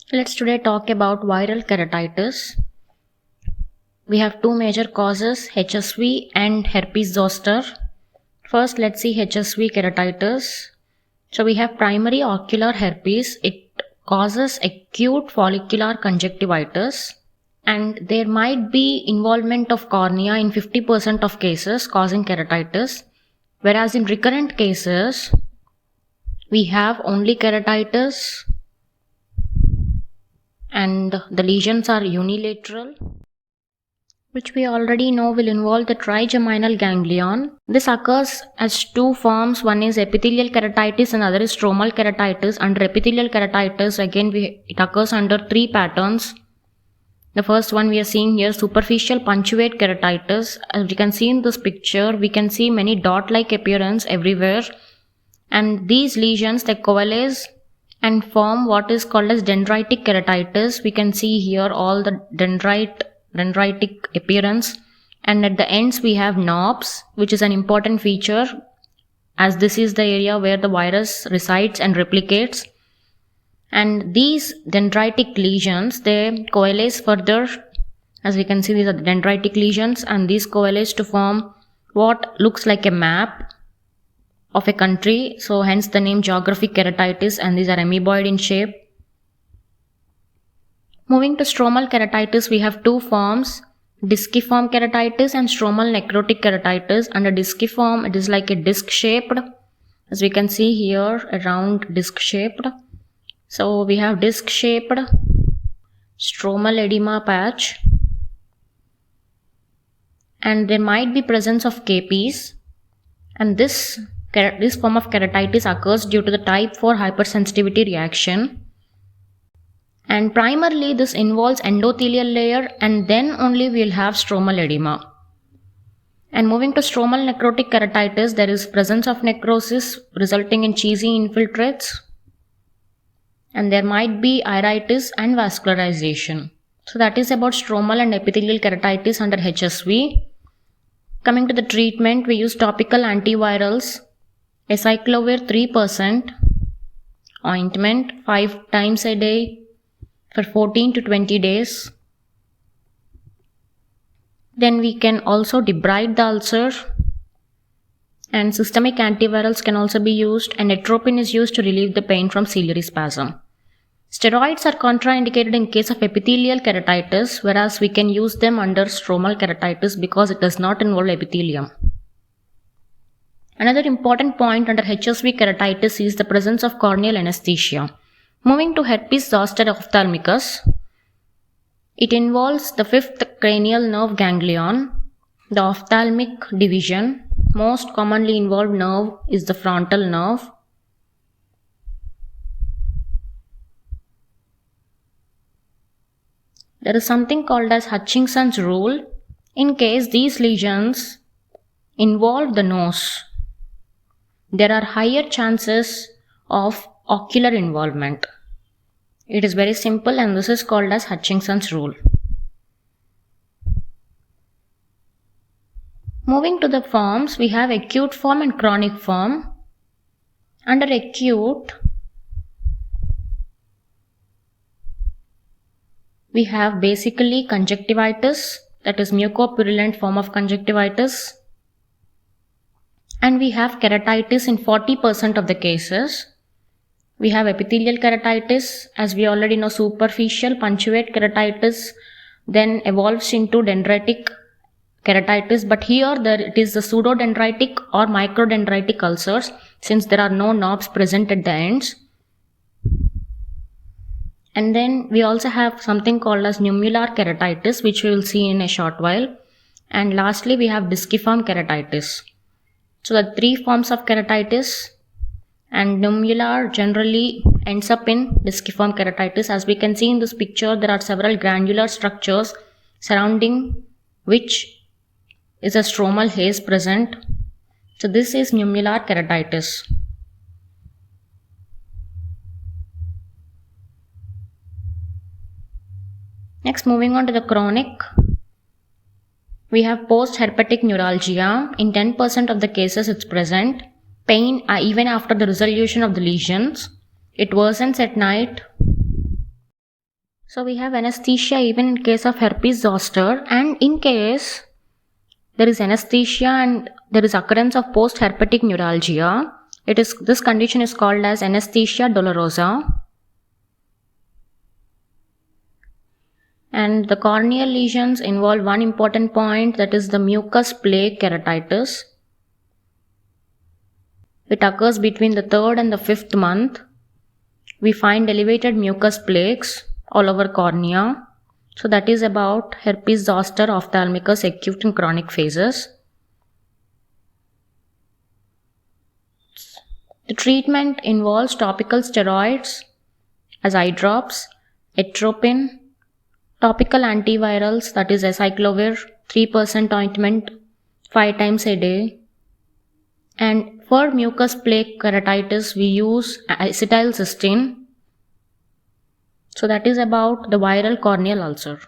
Let's today talk about viral keratitis. We have two major causes, HSV and herpes zoster. First, let's see HSV keratitis. So we have primary ocular herpes. It causes acute follicular conjunctivitis, and there might be involvement of cornea in 50% of cases causing keratitis, whereas in recurrent cases we have only keratitis and the lesions are unilateral, which we already know will involve the trigeminal ganglion. This occurs as two forms. One is epithelial keratitis and other is stromal keratitis. Under epithelial keratitis, again it occurs under three patterns. The first one we are seeing here, superficial punctuate keratitis. As you can see in this picture, we can see many dot-like appearance everywhere, and these lesions, they coalesce and form what is called as dendritic keratitis. We can see here all the dendritic appearance, and at the ends we have knobs, which is an important feature as this is the area where the virus resides and replicates. And these dendritic lesions, they coalesce further. As we can see, these are the dendritic lesions, and these coalesce to form what looks like a map of a country. So hence the name geographic keratitis, and these are amoeboid in shape. Moving to stromal keratitis, we have two forms, disciform keratitis and stromal necrotic keratitis. Under disciform, it is like a disc shaped, as we can see here, a round disc shaped. So we have disc shaped stromal edema patch, and there might be presence of KPs, and this form of keratitis occurs due to the type 4 hypersensitivity reaction. And primarily this involves endothelial layer, and then only we will have stromal edema. And moving to stromal necrotic keratitis, there is presence of necrosis resulting in cheesy infiltrates, and there might be iritis and vascularization. So that is about stromal and epithelial keratitis under HSV. Coming to the treatment, we use topical antivirals, acyclovir 3% ointment 5 times a day for 14 to 20 days. Then we can also debride the ulcer, and systemic antivirals can also be used, and atropine is used to relieve the pain from ciliary spasm. Steroids are contraindicated in case of epithelial keratitis, whereas we can use them under stromal keratitis because it does not involve epithelium. Another important point under HSV keratitis is the presence of corneal anesthesia. Moving to herpes zoster ophthalmicus, it involves the fifth cranial nerve ganglion, the ophthalmic division. Most commonly involved nerve is the frontal nerve. There is something called as Hutchinson's rule. In case these lesions involve the nose, there are higher chances of ocular involvement. It is very simple, and this is called as Hutchinson's rule. Moving to the forms, we have acute form and chronic form. Under acute, we have basically conjunctivitis, that is mucopurulent form of conjunctivitis, and we have keratitis in 40% of the cases. We have epithelial keratitis, as we already know, superficial punctuate keratitis then evolves into dendritic keratitis, but here it is the pseudodendritic or microdendritic ulcers, since there are no knobs present at the ends. And then we also have something called as nummular keratitis, which we will see in a short while. And lastly, we have disciform keratitis. So the three forms of keratitis, and nummular generally ends up in disciform keratitis. As we can see in this picture, there are several granular structures surrounding which is a stromal haze present. So this is nummular keratitis. Next, moving on to the chronic, we have post-herpetic neuralgia. In 10% of the cases it's present. Pain even after the resolution of the lesions. It worsens at night So we have anesthesia even in case of herpes zoster, and in case there is anesthesia and there is occurrence of post-herpetic neuralgia, this condition is called as anesthesia dolorosa. And the corneal lesions involve one important point, that is the mucus plaque keratitis. It occurs between the 3rd and the 5th month. We find elevated mucus plaques all over cornea. So that is about herpes zoster ophthalmicus acute and chronic phases. The treatment involves topical steroids as eye drops, atropine, topical antivirals, that is acyclovir 3% ointment 5 times a day. And for mucus plaque keratitis, we use acetylcysteine. So that is about the viral corneal ulcer.